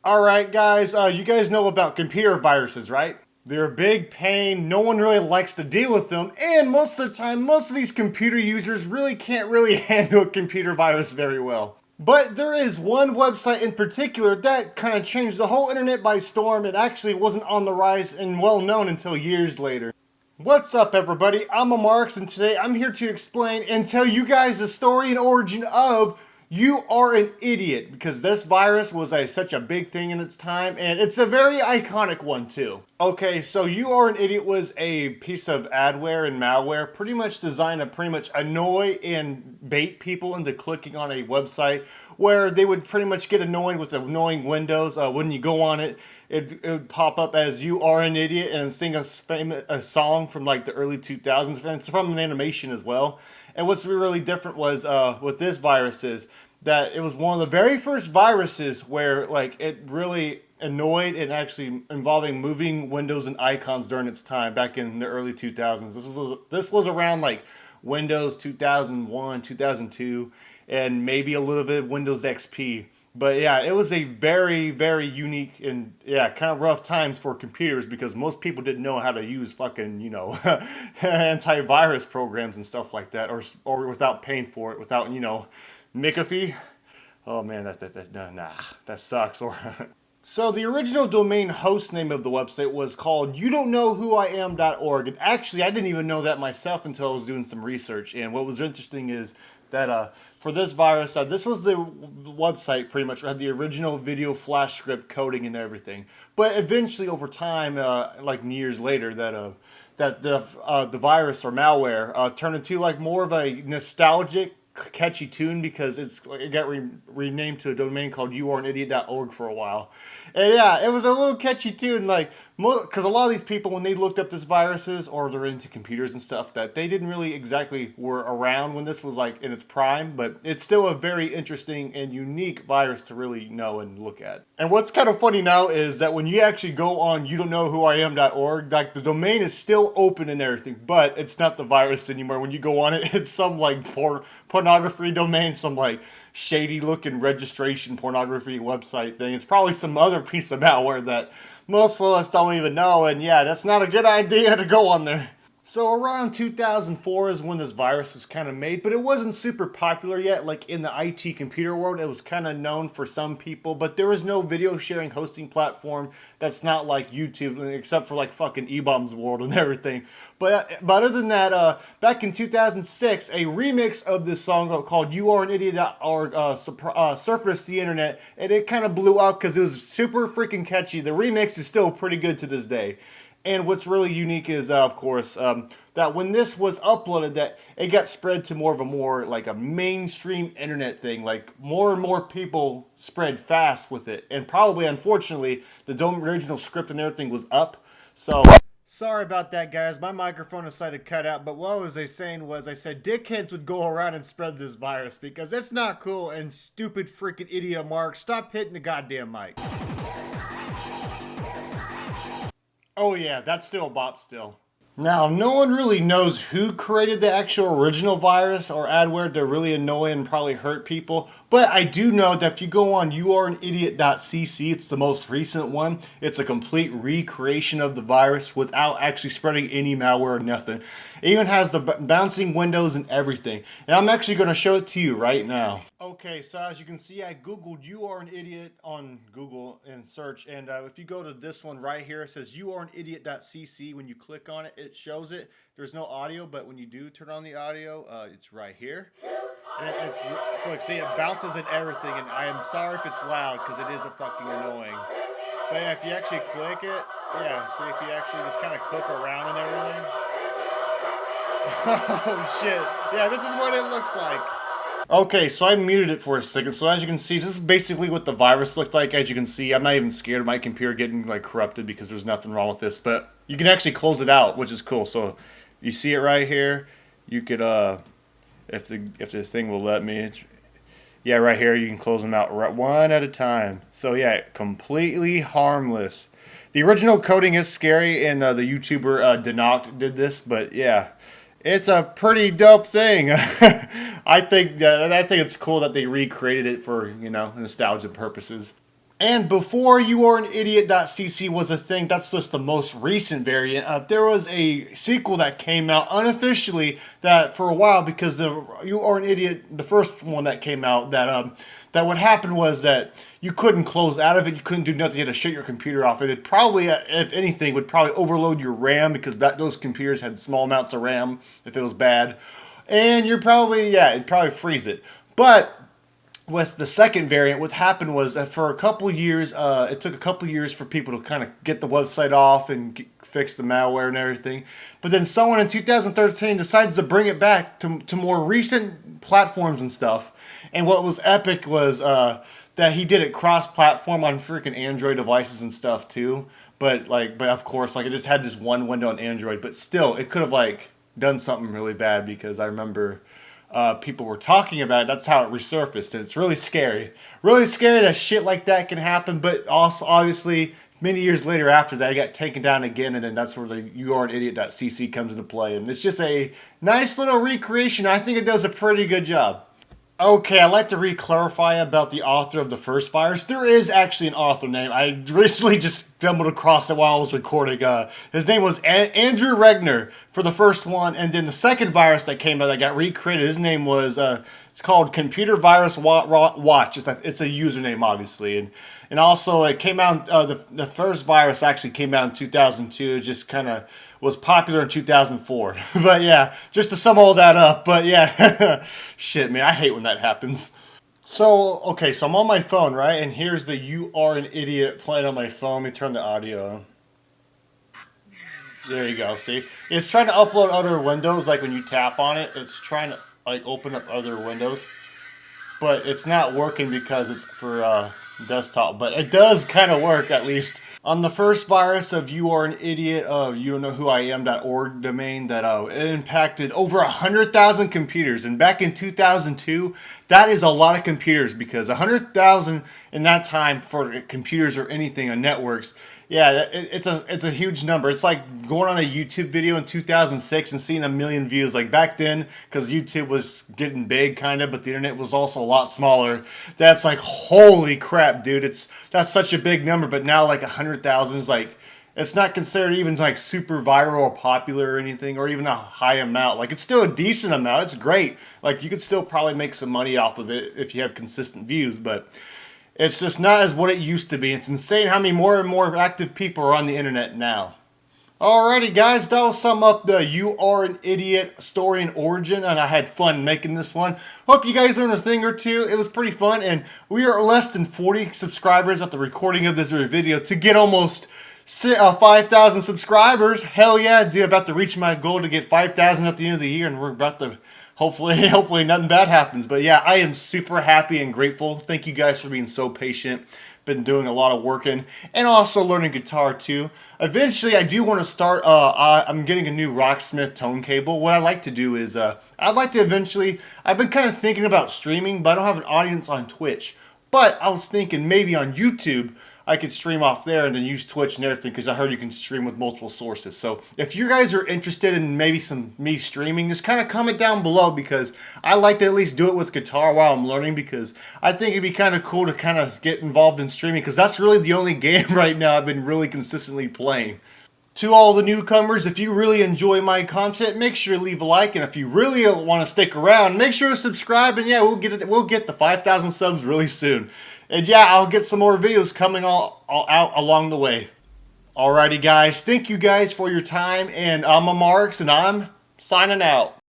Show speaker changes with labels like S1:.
S1: Alright guys, you guys know about computer viruses, right? They're a big pain, no one really likes to deal with them, and most of the time, most of these computer users really can't really handle a computer virus very well. But there is one website in particular that kind of changed the whole internet by storm. It actually wasn't on the rise and well known until years later. What's up everybody, I'm Amaryx, and today I'm here to explain and tell you guys the story and origin of You Are an Idiot, because this virus was such a big thing in its time, and it's a very iconic one too. Okay, so You Are an Idiot was a piece of adware and malware pretty much designed to pretty much annoy and bait people into clicking on a website where they would pretty much get annoyed with annoying windows. When you go on it, it would pop up as You Are an Idiot and sing a song from like the early 2000s. And it's from an animation as well. And what's really different was with this virus is that it was one of the very first viruses where like it really annoyed and actually involving moving windows and icons during its time back in the early 2000s. This was around like Windows 2001, 2002, and maybe a little bit of Windows XP. But yeah, it was a very, very unique and yeah, kind of rough times for computers because most people didn't know how to use fucking, antivirus programs and stuff like that, or without paying for it, without, McAfee. Oh man, that sucks. Or so the original domain host name of the website was called youareanidiot.org, and actually I didn't even know that myself until I was doing some research. And what was interesting is that for this virus, this was the website pretty much had the original video flash script coding and everything. But eventually, over time, like years later, that the virus or malware turned into like more of a nostalgic, catchy tune because it got renamed to a domain called youareanidiot.org for a while. And yeah, it was a little catchy tune, like because a lot of these people, when they looked up this viruses or they're into computers and stuff, that they didn't really exactly were around when this was like in its prime, but it's still a very interesting and unique virus to really know and look at. And what's kind of funny now is that when you actually go on youdontnowwhoiam.org, like the domain is still open and everything, but it's not the virus anymore. When you go on it, it's some like pornography domain, some like shady looking registration pornography website thing. It's probably some other piece of malware that most of us don't even know, and yeah, that's not a good idea to go on there. So around 2004 is when this virus was kind of made, but it wasn't super popular yet. Like in the IT computer world, it was kind of known for some people, but there was no video sharing hosting platform that's not like YouTube, except for like fucking E-Bombs World and everything. But other than that, back in 2006, a remix of this song called You Are an Idiot.org surfaced the internet, and it kind of blew up because it was super freaking catchy. The remix is still pretty good to this day. And what's really unique is, of course, that when this was uploaded, that it got spread to more like a mainstream internet thing. Like more and more people spread fast with it, and probably, unfortunately, the original script and everything was up. So sorry about that, guys. My microphone decided to cut out. But what was I saying was, I said dickheads would go around and spread this virus because it's not cool. And stupid freaking idiot Mark, stop hitting the goddamn mic. Oh yeah, that's still a bop still. Now, no one really knows who created the actual original virus or adware to really annoy and probably hurt people, but I do know that if you go on youareanidiot.cc, it's the most recent one. It's a complete recreation of the virus without actually spreading any malware or nothing. It even has the bouncing windows and everything. And I'm actually going to show it to you right now. Okay, so as you can see, I googled You Are an Idiot on Google and search, and if you go to this one right here, it says youareanidiot.cc. When you click on it, it shows it. There's no audio, but when you do turn on the audio, it's right here. And it's so like, see, it bounces and everything, and I am sorry if it's loud because it is a fucking annoying. But yeah, if you actually click it, yeah, see if you actually just kind of click around and everything. Oh shit! Yeah, this is what it looks like. Okay, so I muted it for a second. So as you can see, this is basically what the virus looked like. As you can see, I'm not even scared of my computer getting like corrupted because there's nothing wrong with this. But you can actually close it out, which is cool. So you see it right here. You could, if the thing will let me, yeah, right here you can close them out one at a time. So yeah, completely harmless. The original coding is scary, and the YouTuber Denoct did this, but yeah. It's a pretty dope thing. I think it's cool that they recreated it for, nostalgia purposes. And before youareanidiot.cc was a thing, that's just the most recent variant. There was a sequel that came out unofficially that for a while, because the You Are an Idiot, the first one that came out, that what happened was that you couldn't close out of it, you couldn't do nothing, you had to shut your computer off. It probably, if anything, would probably overload your RAM, because those computers had small amounts of RAM if it was bad. And you're probably, yeah, it'd probably freeze it. But with the second variant, what happened was that for a couple years, it took a couple years for people to kind of get the website off and fix the malware and everything. But then someone in 2013 decides to bring it back to more recent platforms and stuff. And what was epic was that he did it cross-platform on freaking Android devices and stuff too. But of course, like, it just had this one window on Android. But still, it could have like done something really bad, because I remember people were talking about it. That's how it resurfaced, and it's really scary. Really scary that shit like that can happen. But also, obviously, many years later after that, it got taken down again, and then that's where the youareanidiot.cc comes into play. And it's just a nice little recreation. I think it does a pretty good job. Okay, I'd like to re-clarify about the author of the first virus. There is actually an author name. I recently just stumbled across it while I was recording. His name was Andrew Regner for the first one, and then the second virus that came out that got recreated, his name was, it's called Computer Virus Watch. It's a username, obviously. And also, it came out, the first virus actually came out in 2002. It just kind of was popular in 2004. But yeah, just to sum all that up. But yeah, shit, man, I hate when that happens. So, okay, so I'm on my phone, right? And here's the You Are an Idiot playing on my phone. Let me turn the audio on. There you go, see? It's trying to upload other windows, like when you tap on it, it's trying to like open up other windows. But it's not working because it's for desktop. But it does kind of work, at least. On the first virus of You Are an Idiot, youknowwhoiam.org domain, that it impacted over 100,000 computers. And back in 2002, that is a lot of computers, because 100,000 in that time for computers or anything on networks, yeah, it's a huge number. It's like going on a YouTube video in 2006 and seeing 1 million views. Like back then, because YouTube was getting big, kind of, but the internet was also a lot smaller. That's like, holy crap, dude! That's such a big number. But now, like 100,000 is like, it's not considered even like super viral or popular or anything, or even a high amount. Like, it's still a decent amount. It's great. Like, you could still probably make some money off of it if you have consistent views, but it's just not as what it used to be. It's insane how many more and more active people are on the internet now. Alrighty, guys, that will sum up the You Are an Idiot story and origin, and I had fun making this one. Hope you guys learned a thing or two. It was pretty fun, and we are less than 40 subscribers at the recording of this video to get almost 5,000 subscribers. Hell yeah, dude, about to reach my goal to get 5,000 at the end of the year, and we're about to hopefully nothing bad happens. But yeah, I am super happy and grateful. Thank you guys for being so patient. Been doing a lot of working and also learning guitar too. Eventually, I do want to start. I'm getting a new Rocksmith tone cable. What I like to do is I'd like to eventually. I've been kind of thinking about streaming, but I don't have an audience on Twitch. But I was thinking maybe on YouTube I could stream off there and then use Twitch and everything, because I heard you can stream with multiple sources. So if you guys are interested in maybe me streaming, just kind of comment down below, because I like to at least do it with guitar while I'm learning, because I think it'd be kind of cool to kind of get involved in streaming, because that's really the only game right now I've been really consistently playing. To all the newcomers, if you really enjoy my content, make sure to leave a like, and if you really want to stick around, make sure to subscribe, and yeah, we'll get the 5,000 subs really soon. And yeah, I'll get some more videos coming all out along the way. Alrighty, guys, thank you guys for your time, and I'm Amaryx, and I'm signing out.